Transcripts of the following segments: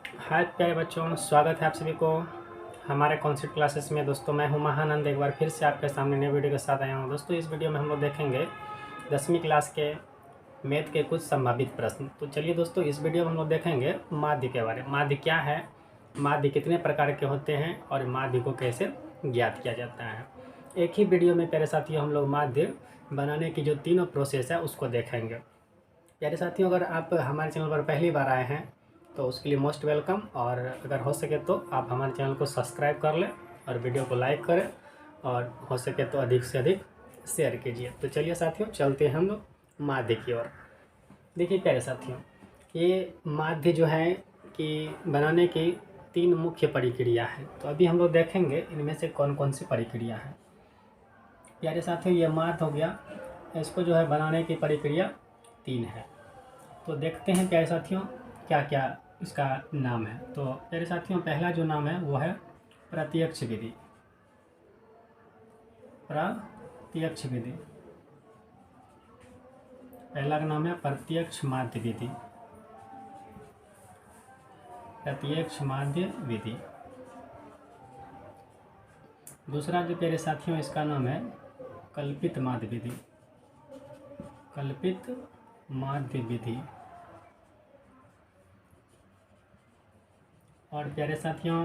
हाय प्यारे बच्चों, स्वागत है आप सभी को हमारे कॉन्सेप्ट क्लासेस में। दोस्तों मैं हूं महानंद, एक बार फिर से आपके सामने नई वीडियो के साथ आया हूं। दोस्तों इस वीडियो में हम लोग देखेंगे 10वीं क्लास के मैथ के कुछ संभावित प्रश्न। तो चलिए दोस्तों, इस वीडियो में हम लोग देखेंगे माध्य के बारे में। माध्य क्या है, माध्य कितने प्रकार के होते हैं और माध्य को कैसे ज्ञात किया जाता है। एक ही वीडियो में प्यारे साथियों हम लोग माध्य बनाने की जो तीनों प्रोसेस है उसको देखेंगे। प्यारे साथियों, अगर आप हमारे चैनल पर पहली बार आए हैं तो उसके लिए मोस्ट वेलकम, और अगर हो सके तो आप हमारे चैनल को सब्सक्राइब कर लें और वीडियो को लाइक करें और हो सके तो अधिक से अधिक शेयर कीजिए। तो चलिए साथियों, चलते हैं हम लोग माध्य की ओर। देखिए प्यारे साथियों, ये माध्य जो है कि बनाने की तीन मुख्य प्रक्रिया है। तो अभी हम लोग देखेंगे इनमें से कौन कौन सी प्रक्रिया है। प्यारे साथियों, ये माध्य हो गया, इसको जो है बनाने की प्रक्रिया तीन है। तो देखते हैं प्यारे साथियों क्या क्या इसका नाम है। तो प्यारे साथियों, पहला जो नाम है वो है प्रत्यक्ष विधि। प्रत्यक्ष विधि पहला का नाम है प्रत्यक्ष माध्य विधि। प्रत्यक्ष माध्य विधि। दूसरा जो प्यारे साथियों इसका नाम है कल्पित माध्य विधि। कल्पित माध्य विधि। और प्यारे साथियों,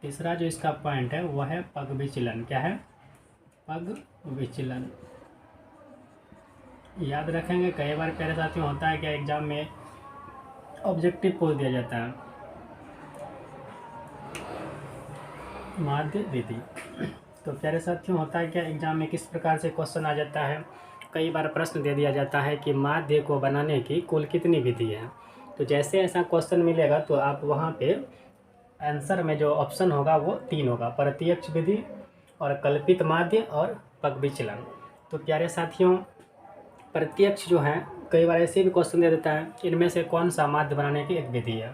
तीसरा जो इसका पॉइंट है वह है पग विचलन। क्या है? पग विचलन। याद रखेंगे, कई बार प्यारे साथियों होता है क्या, एग्जाम में ऑब्जेक्टिव पूछ दिया जाता है माध्य विधि। तो प्यारे साथियों होता है क्या, एग्जाम में किस प्रकार से क्वेश्चन आ जाता है, कई बार प्रश्न दे दिया जाता है कि माध्य को बनाने की कुल कितनी विधि है। तो जैसे ऐसा क्वेश्चन मिलेगा तो आप वहाँ पे आंसर में जो ऑप्शन होगा वो तीन होगा, प्रत्यक्ष विधि और कल्पित माध्य और पग विचलन। तो प्यारे साथियों, प्रत्यक्ष जो है कई बार ऐसे भी क्वेश्चन दे देता है इनमें से कौन सा माध्य बनाने की एक विधि है।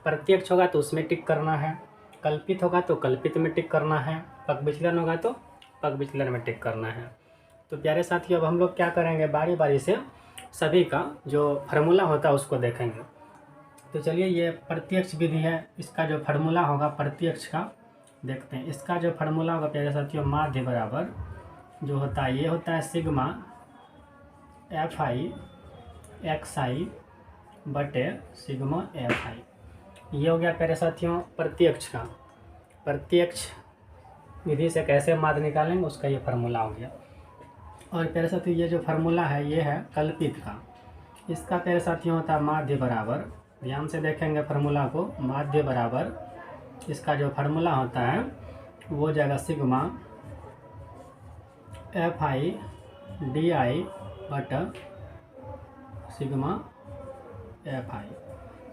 प्रत्यक्ष होगा तो उसमें टिक करना है, कल्पित होगा तो कल्पित में टिक करना है, पग विचलन होगा तो पग विचलन में टिक करना है। तो प्यारे साथियों, अब हम लोग क्या करेंगे, बारी बारी से सभी का जो फार्मूला होता है उसको देखेंगे। तो चलिए, ये प्रत्यक्ष विधि है, इसका जो फार्मूला होगा प्रत्यक्ष का देखते हैं। इसका जो फार्मूला होगा प्यारे साथियों, माध्य बराबर जो होता है ये होता है सिग्मा एफ आई एक्स आई बटे सिग्मा एफ आई। ये हो गया प्यारे साथियों प्रत्यक्ष का। प्रत्यक्ष विधि से कैसे माध्य निकालेंगे उसका ये फार्मूला हो गया। और प्यारे साथियों, ये जो फार्मूला है ये है कल्पित का। इसका प्यारे साथियों होता है माध्य बराबर, ध्यान से देखेंगे फार्मूला को, माध्य बराबर इसका जो फार्मूला होता है वो जाएगा sigma f I D I बटा सिग्मा एफ आई।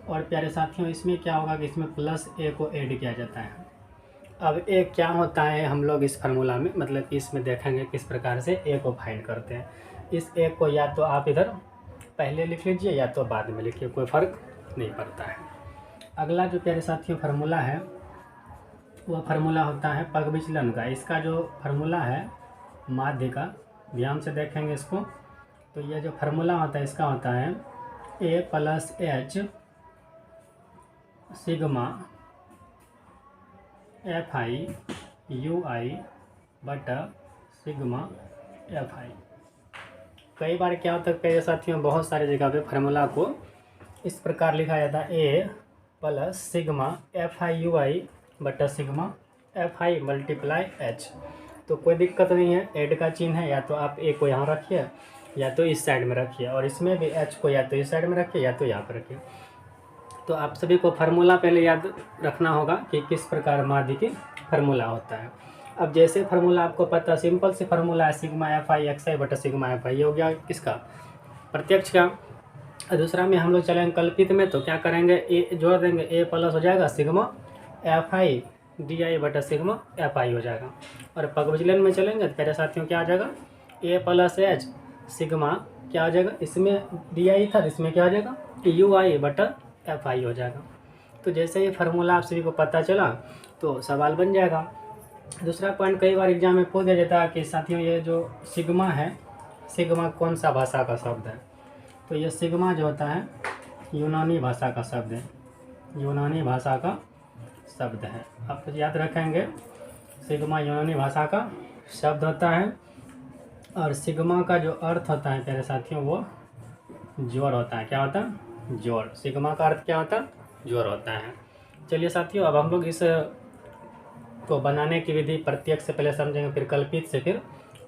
और प्यारे साथियों, इसमें क्या होगा कि इसमें प्लस ए को ऐड किया जाता है। अब ए क्या होता है हम लोग इस फार्मूला में, मतलब कि इसमें देखेंगे किस प्रकार से ए को फाइंड करते हैं। इस ए को या तो आप इधर पहले लिख लीजिए या तो बाद में लिखिए, कोई फ़र्क नहीं पड़ता है। अगला जो प्यारे साथियों फार्मूला है वह फार्मूला होता है पग विचलन का। इसका जो फार्मूला है माध्य का, ध्यान से देखेंगे इसको, तो ये जो फार्मूला होता है इसका होता है a plus h sigma f i u i बटा सिग्मा एफ आई। कई बार क्या होता है प्यारे साथियों, बहुत सारी जगह पे फार्मूला को इस प्रकार लिखा जाता है a plus sigma f i u i बटा sigma f i multiply h. तो कोई दिक्कत नहीं है, ऐड का चिन्ह है, या तो आप ए को यहाँ रखिए या तो इस साइड में रखिए, और इसमें भी एच को या तो इस साइड में रखिए या तो यहाँ पर रखिए। तो आप सभी को फार्मूला पहले याद रखना होगा कि किस प्रकार माध्य की फार्मूला होता है। अब जैसे फार्मूला आपको पता, सिंपल से फार्मूला है सिग्मा एफ आई एक्स आई बटा सिग्मा एफ आई। ये हो गया किसका? प्रत्यक्ष का। दूसरा में हम लोग चलेंगे कल्पित में, तो क्या करेंगे, ए जोड़ देंगे, ए प्लस हो जाएगा sigma f I D I बटा सिग्मा एफ आई हो जाएगा। और पग विचलन में चलेंगे तो मेरे साथियों क्या आ जाएगा, ए प्लस एच सिग्मा क्या हो जाएगा, इसमें डी आई था इसमें क्या हो जाएगा यू आई बटा एफ आई हो जाएगा। तो जैसे ये फार्मूला आप सभी को पता चला तो सवाल बन जाएगा। दूसरा पॉइंट, कई बार एग्जाम में पूछ दिया जाता है कि साथियों ये जो सिग्मा है, सिग्मा कौन सा भाषा का शब्द है। तो ये सिग्मा जो होता है यूनानी भाषा का शब्द है। यूनानी भाषा का शब्द है। आप तो याद रखेंगे सिग्मा यूनानी भाषा का शब्द होता है और सिग्मा का जो अर्थ होता है प्यारे साथियों वो जोड़ होता है। क्या होता है? जोड़। सिग्मा का अर्थ क्या होता है? जोड़ होता है। चलिए साथियों, अब हम लोग इस को बनाने की विधि प्रत्यक्ष से पहले समझेंगे, फिर कल्पित से, फिर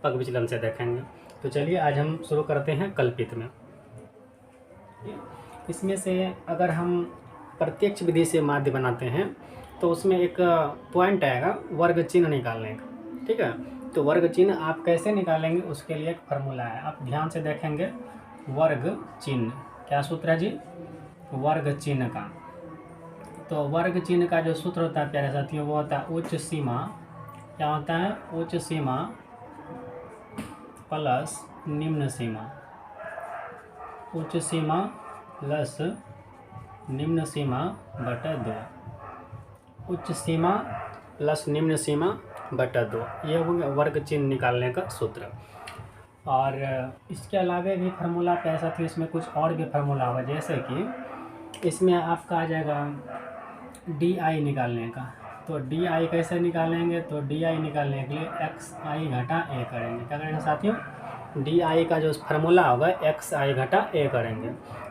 पग विचलन से देखेंगे। तो चलिए आज हम शुरू करते हैं कल्पित में। इसमें से अगर हम प्रत्यक्ष विधि से माध्य बनाते हैं तो उसमें एक पॉइंट आएगा वर्ग चिन्ह निकालने का। ठीक है, तो वर्ग चिन्ह आप कैसे निकालेंगे उसके लिए एक फार्मूला है, आप ध्यान से देखेंगे। वर्ग चिन्ह, क्या सूत्र है जी? वर्ग चिन्ह का। तो वर्ग चिन्ह का जो सूत्र होता है प्यारे साथियों वो होता है उच्च सीमा। क्या होता है? उच्च सीमा प्लस निम्न सीमा। उच्च सीमा प्लस निम्न सीमा बटा 2। उच्च सीमा प्लस निम्न सीमा बटा 2, ये हो गया वर्ग चिन्ह निकालने का सूत्र। और इसके अलावा भी फार्मूला प्यारे साथियों इसमें कुछ और भी फार्मूला होगा, जैसे कि इसमें आपका आ जाएगा डी आई निकालने का। तो डी आई कैसे निकालेंगे? तो डी आई निकालने के लिए एक्स आई घटा ए करेंगे। क्या करेंगे साथियों? डी आई का जो फार्मूला होगा एक्स आई घटा ए करेंगे।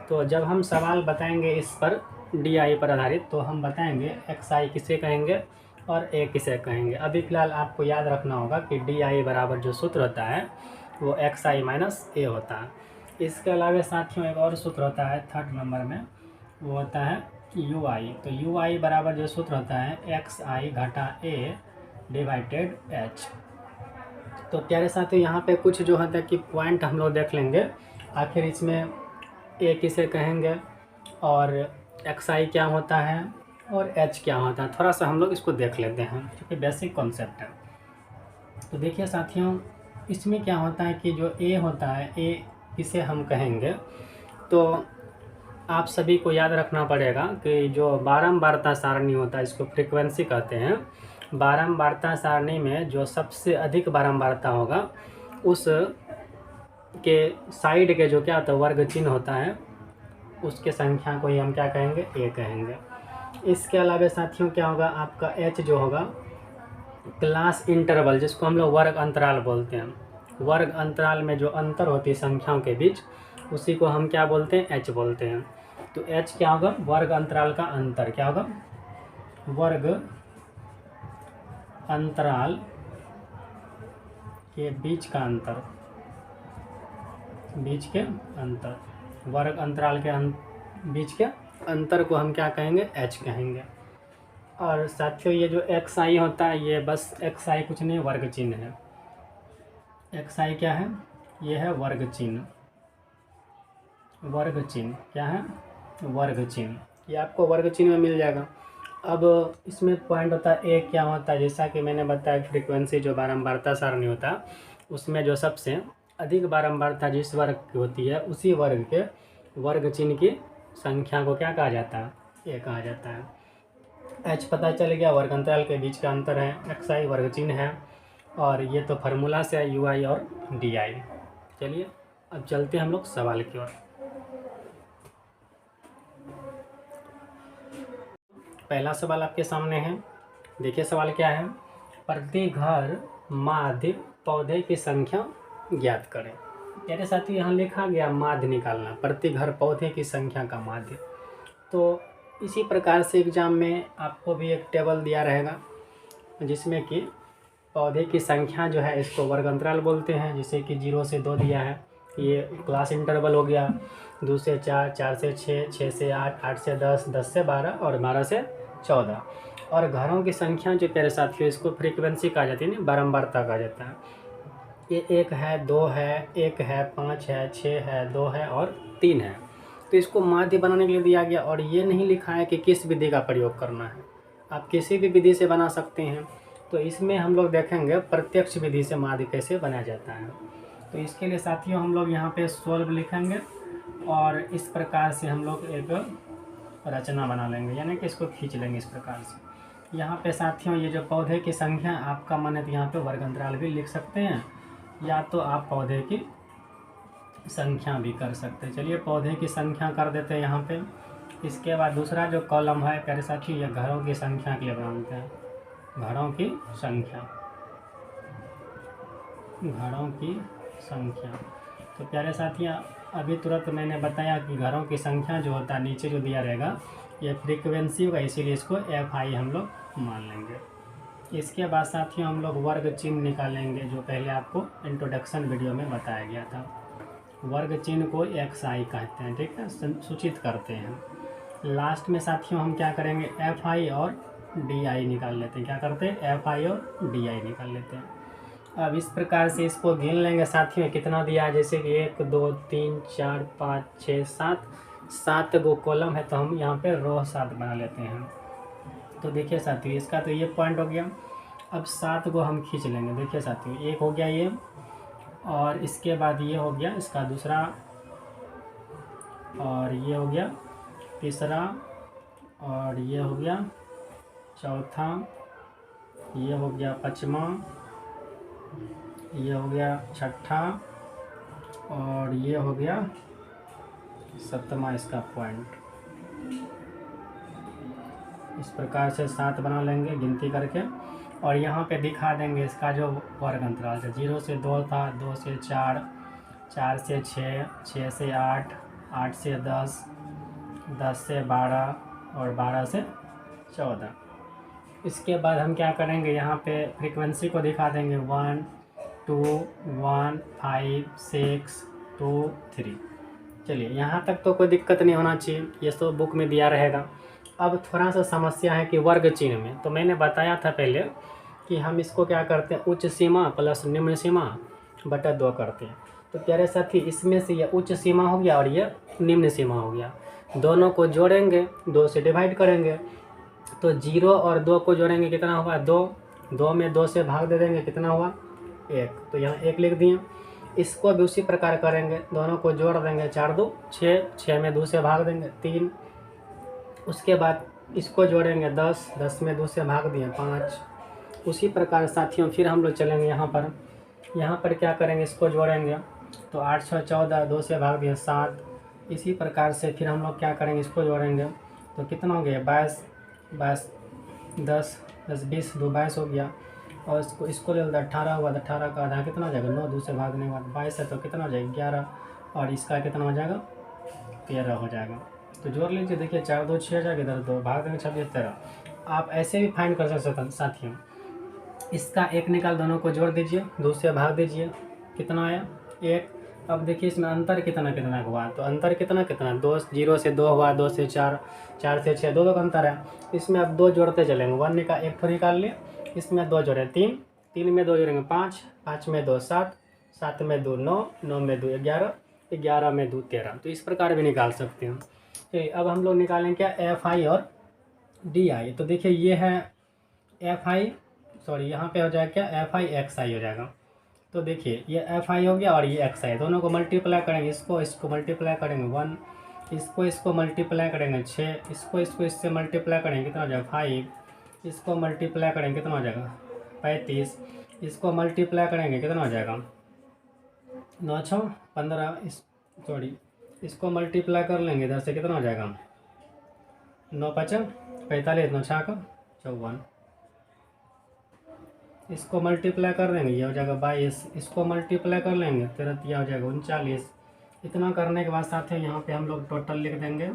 तो जब हम सवाल बताएंगे इस पर डी आई पर आधारित, तो हम बताएंगे एक्स आई किसे कहेंगे और ए किसे कहेंगे। अभी फ़िलहाल आपको याद रखना होगा कि डी आई बराबर जो सूत्र होता है वो एक्स आई माइनस ए होता है। इसके अलावा साथियों एक और सूत्र होता है थर्ड नंबर में, वो होता है यू आई। तो यू आई बराबर जो सूत्र होता है एक्स आई घटा ए डिवाइडेड एच। तो प्यारे साथियों यहाँ पे कुछ जो होता है कि पॉइंट हम लोग देख लेंगे, आखिर इसमें ए किसे कहेंगे और एक्स आई क्या होता है और एच क्या होता है, थोड़ा सा हम लोग इसको देख लेते हैं क्योंकि बेसिक कॉन्सेप्ट है। तो देखिए साथियों, इसमें क्या होता है कि जो ए होता है, ए किसे हम कहेंगे, तो आप सभी को याद रखना पड़ेगा कि जो बारंबारता सारणी होता है इसको फ्रीक्वेंसी कहते हैं। बारंबारता सारणी में जो सबसे अधिक बारंबारता होगा उस के साइड के जो क्या होता है वर्ग चिन्ह होता है, उसके संख्या को ही हम क्या कहेंगे? ए कहेंगे। इसके अलावा साथियों क्या होगा, आपका एच जो होगा क्लास इंटरवल, जिसको हम लोग वर्ग अंतराल बोलते हैं। वर्ग अंतराल में जो अंतर होती है संख्याओं के बीच, उसी को हम क्या बोलते हैं? एच बोलते हैं। तो एच क्या होगा? वर्ग अंतराल का अंतर। क्या होगा? वर्ग अंतराल के बीच का अंतर। बीच के अंतर, वर्ग अंतराल के बीच के अंतर को हम क्या कहेंगे? एच कहेंगे। और साथियों ये जो एक्स आई होता है ये बस एक्स आई कुछ नहीं, वर्ग चिन्ह है। एक्स आई क्या है? ये है वर्ग चिन्ह। वर्ग चिन्ह क्या है? वर्ग चिन्ह। ये आपको वर्ग चिन्ह में मिल जाएगा। अब इसमें पॉइंट होता है ए क्या होता है, जैसा कि मैंने बताया फ्रीक्वेंसी जो बारंबारता सारणी होता है उसमें जो सबसे अधिक बारंबारता जिस वर्ग की होती है उसी वर्ग के वर्ग चिन्ह की संख्या को क्या कहा जाता है? ए कहा जाता है। एच पता चल गया, वर्ग अंतराल के बीच का अंतर है। एक्स आई वर्ग चिन्ह है और ये तो फार्मूला से है यू आई और डी आई। चलिए अब चलते हैं हम लोग सवाल की ओर। पहला सवाल आपके सामने है, देखिए सवाल क्या है। प्रति घर माध्य पौधे की संख्या ज्ञात करें। मेरे साथी यहाँ लिखा गया माध्य निकालना, प्रति घर पौधे की संख्या का माध्य। तो इसी प्रकार से एग्जाम में आपको भी एक टेबल दिया रहेगा जिसमें कि पौधे की संख्या जो है इसको वर्ग अंतराल बोलते हैं, जैसे कि 0 से 2 दिया है, ये क्लास इंटरवल हो गया। 2 से 4, 4 से 6, 6 से 8, 8 से 10, 10 से 12 और 12 से 14। और घरों की संख्या जो प्यारे साथियों इसको फ्रीक्वेंसी कहा जाती है ना, बारंबारता कहा जाता है। ये 1 है, 2 है, 1 है, 5 है, 6 है, 2 है और 3 है। तो इसको माध्य बनाने के लिए दिया गया और ये नहीं लिखा है कि किस विधि का प्रयोग करना है, आप किसी भी विधि से बना सकते हैं। तो इसमें हम लोग देखेंगे प्रत्यक्ष विधि से माध्य कैसे बनाया जाता है। तो इसके लिए साथियों हम लोग यहाँ पे सोल्व लिखेंगे और इस प्रकार से हम लोग एक रचना बना लेंगे, यानी कि इसको खींच लेंगे इस प्रकार से। यहाँ पे साथियों ये जो पौधे की संख्या आपका मन है तो यहाँ पे वर्ग अंतराल भी लिख सकते हैं, या तो आप पौधे की संख्या भी कर सकते हैं। चलिए पौधे की संख्या कर देते हैं यहाँ पे। इसके बाद दूसरा जो कॉलम है प्यारे साथी, ये घरों की संख्या के लिए बनाते हैं। घरों की संख्या, घरों की संख्या। तो प्यारे साथियों, अभी तुरंत मैंने बताया कि घरों की संख्या जो होता है नीचे जो दिया रहेगा ये फ्रीक्वेंसी होगा, इसीलिए इसको FI हम लोग मान लेंगे। इसके बाद साथियों हम लोग वर्ग चिन्ह निकालेंगे, जो पहले आपको इंट्रोडक्शन वीडियो में बताया गया था। वर्ग चिन्ह को XI कहते हैं, ठीक है, सूचित करते हैं। लास्ट में साथियों हम क्या करेंगे, FI और DI निकाल लेते हैं। क्या करते हैं, FI और DI निकाल लेते हैं। अब इस प्रकार से इसको गिन लेंगे साथियों, कितना दिया है, जैसे कि 1 2 3 4 5 6 7 गो कॉलम है, तो हम यहाँ पे रो 7 बना लेते हैं। तो देखिए साथियों, इसका तो ये पॉइंट हो गया। अब 7 गो हम खींच लेंगे। देखिए साथियों, एक हो गया ये, और इसके बाद ये हो गया इसका दूसरा, और ये हो गया तीसरा, और ये हो गया चौथा, ये हो गया पाँचवा, ये हो गया छठा, और ये हो गया सप्तमा इसका पॉइंट। इस प्रकार से 7 बना लेंगे गिनती करके, और यहाँ पे दिखा देंगे इसका जो वर्ग अंतराल है। 0 से 2 था, 2 से 4, 4 से 6, 6 से 8, 8 से 10, 10 से 12, और 12 से 14। इसके बाद हम क्या करेंगे, यहाँ पे फ्रीक्वेंसी को दिखा देंगे 1 2 1 5 6 2 3। चलिए, यहाँ तक तो कोई दिक्कत नहीं होना चाहिए, ये तो बुक में दिया रहेगा। अब थोड़ा सा समस्या है कि वर्ग चिन्ह में, तो मैंने बताया था पहले कि हम इसको क्या करते हैं, उच्च सीमा प्लस निम्न सीमा बटा 2 करते हैं। तो प्यारे साथी, इसमें से ये उच्च सीमा हो गया और ये निम्न सीमा हो गया। दोनों को जोड़ेंगे, 2 से डिवाइड करेंगे, तो 0 और 2 को जोड़ेंगे, कितना हुआ 2, 2 में 2 से भाग दे देंगे, कितना हुआ 1, तो यहाँ 1 लिख दिए। इसको भी उसी प्रकार करेंगे, दोनों को जोड़ देंगे, 4 2 6, 6 में 2 से भाग देंगे 3। उसके बाद इसको जोड़ेंगे 10, 10 में 2 से भाग दिए 5। उसी प्रकार साथियों फिर हम लोग चलेंगे यहाँ पर क्या करेंगे, इसको जोड़ेंगे, तो 8 6 14, 2 से भाग दिए 7। इसी प्रकार से फिर हम लोग क्या करेंगे, इसको जोड़ेंगे, तो कितना हो गया 22, 22 10 10 20, 2 22 हो गया। और इसको ले 18 हुआ, 18 का आधा कितना हो जाएगा 9, 2 से भागने के बाद 22 है, तो कितना हो जाएगा 11, और इसका कितना हो जाएगा 13 हो जाएगा। तो जोड़ लीजिए, देखिए 4 2 6 हो जाएगा, इधर 2 भाग देंगे 26 13। आप ऐसे भी फाइंड कर सकते हैं साथियों। इसका 1 निकाल, दोनों को जोड़ दीजिए, 2 से भाग दीजिए, कितना आया 1। अब देखिए इसमें अंतर कितना कितना हुआ, तो अंतर कितना कितना 2, 0 से 2 हुआ, 2 से 4, 4 से 6, 2 का अंतर है। इसमें अब 2 जोड़ते चलेंगे, 1 निकाल, 1 निकाल लिए, इसमें 2 जोड़े 3, 3 में 2 जोड़ेंगे 5, 5 में 2 7, 7 में 2 9, 9 में 2 11, 11 में 2 13। तो इस प्रकार भी निकाल सकते हैं। चलिए, अब हम लोग निकालें क्या, FI और DI। तो देखिए ये है FI, सॉरी यहाँ पे हो जाएगा क्या FI XI हो जाएगा। तो देखिए ये FI हो गया और ये XI, दोनों को मल्टीप्लाई करेंगे, इसको मल्टीप्लाई करेंगे 1, इसको मल्टीप्लाई करेंगे 6, इसको इससे मल्टीप्लाई करेंगे, कितना हो जाएगा 5, इसको मल्टीप्लाई करेंगे, कितना हो जाएगा 35, इसको मल्टीप्लाई करेंगे, कितना हो जाएगा 9 6 15, इसको मल्टीप्लाई कर लेंगे इधर से, कितना हो जाएगा 9 5 45, 9 6 54, इसको मल्टीप्लाई कर देंगे, ये हो जाएगा 22, इसको मल्टीप्लाई कर लेंगे 13, यह हो जाएगा 39। इतना करने के बाद साथ ही यहाँ पे हम लोग टोटल लिख देंगे,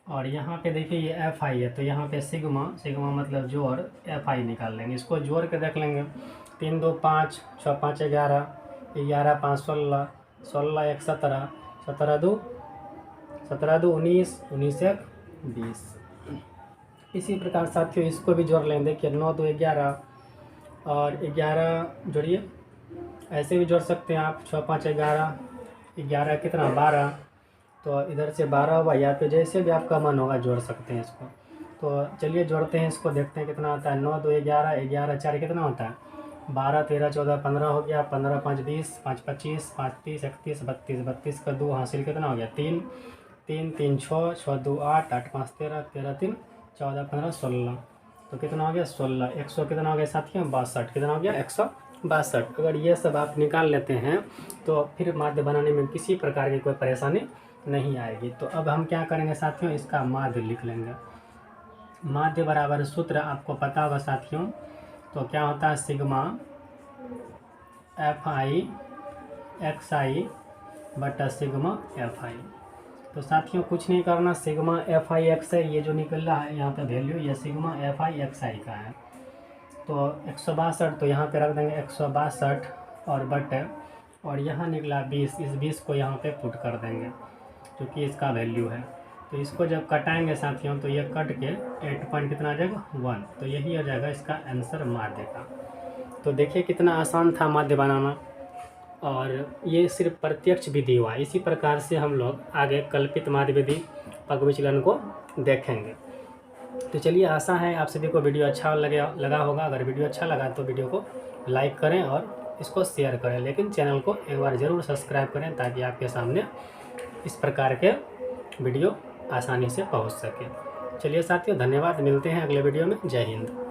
और यहाँ पे देखिए ये FI है, तो यहाँ पे सिग्मा मतलब जोड़ FI निकाल लेंगे। इसको जोड़ के देख लेंगे, 3 2 5, 6 5 11, 11 5 16, 16 1 17, 17 2 19, 19 1 20। इसी प्रकार साथियों इसको भी जोड़ लेंगे, देखिए 9 2 11, और 11 जोड़िए, ऐसे भी जोड़ सकते हैं आप, 6 5 11, 11 कितना 12, तो इधर से 12 हुआ, या फिर जैसे भी आपका मन होगा जोड़ सकते हैं इसको। तो चलिए जोड़ते हैं, इसको देखते हैं कितना आता है। 9 2 11, 11 4 कितना होता है 12 13 14 15 हो गया, 15 5 20, 5 25, 5 30 31 32, 32 का 2 हासिल कितना हो गया 3, 3 3 6, 6 2 8, 8 5 13, 13 3 14 15 16, तो कितना हो गया 16, 100 कितना हो गया साथियों 62, कितना हो गया 162। अगर ये सब आप निकाल लेते हैं तो फिर माध्य बनाने में किसी प्रकार की कोई परेशानी नहीं आएगी। तो अब हम क्या करेंगे साथियों, इसका माध्य लिख लेंगे। माध्य बराबर सूत्र आपको पता होगा साथियों, तो क्या होता है सिग्मा एफ आई एक्स आई बटा सिग्मा एफ आई। तो साथियों कुछ नहीं करना, सिग्मा एफ आई एक्स आई ये जो निकल रहा है यहाँ पे वैल्यू, ये सिग्मा एफ आई एक्स आई का है। तो 162 तो यहाँ पे रख देंगे 162 और बटे, और यहाँ निकला 20, इस 20 को यहाँ पे पुट कर देंगे क्योंकि इसका वैल्यू है। तो इसको जब कटाएंगे साथियों तो ये कट के 8 पॉइंट कितना आ जाएगा 1, तो यही हो जाएगा इसका आंसर माध्य का। तो देखिए कितना आसान था माध्य बनाना, और ये सिर्फ प्रत्यक्ष विधि हुआ। इसी प्रकार से हम लोग आगे कल्पित माध्य विधि पग विचलन को देखेंगे। तो चलिए, आशा है आप सभी को वीडियो अच्छा लगा होगा। अगर वीडियो अच्छा लगा तो वीडियो को लाइक करें और इसको शेयर करें, लेकिन चैनल को एक बार ज़रूर सब्सक्राइब करें ताकि आपके सामने इस प्रकार के वीडियो आसानी से पहुंच सके। चलिए साथियों, धन्यवाद, मिलते हैं अगले वीडियो में। जय हिंद।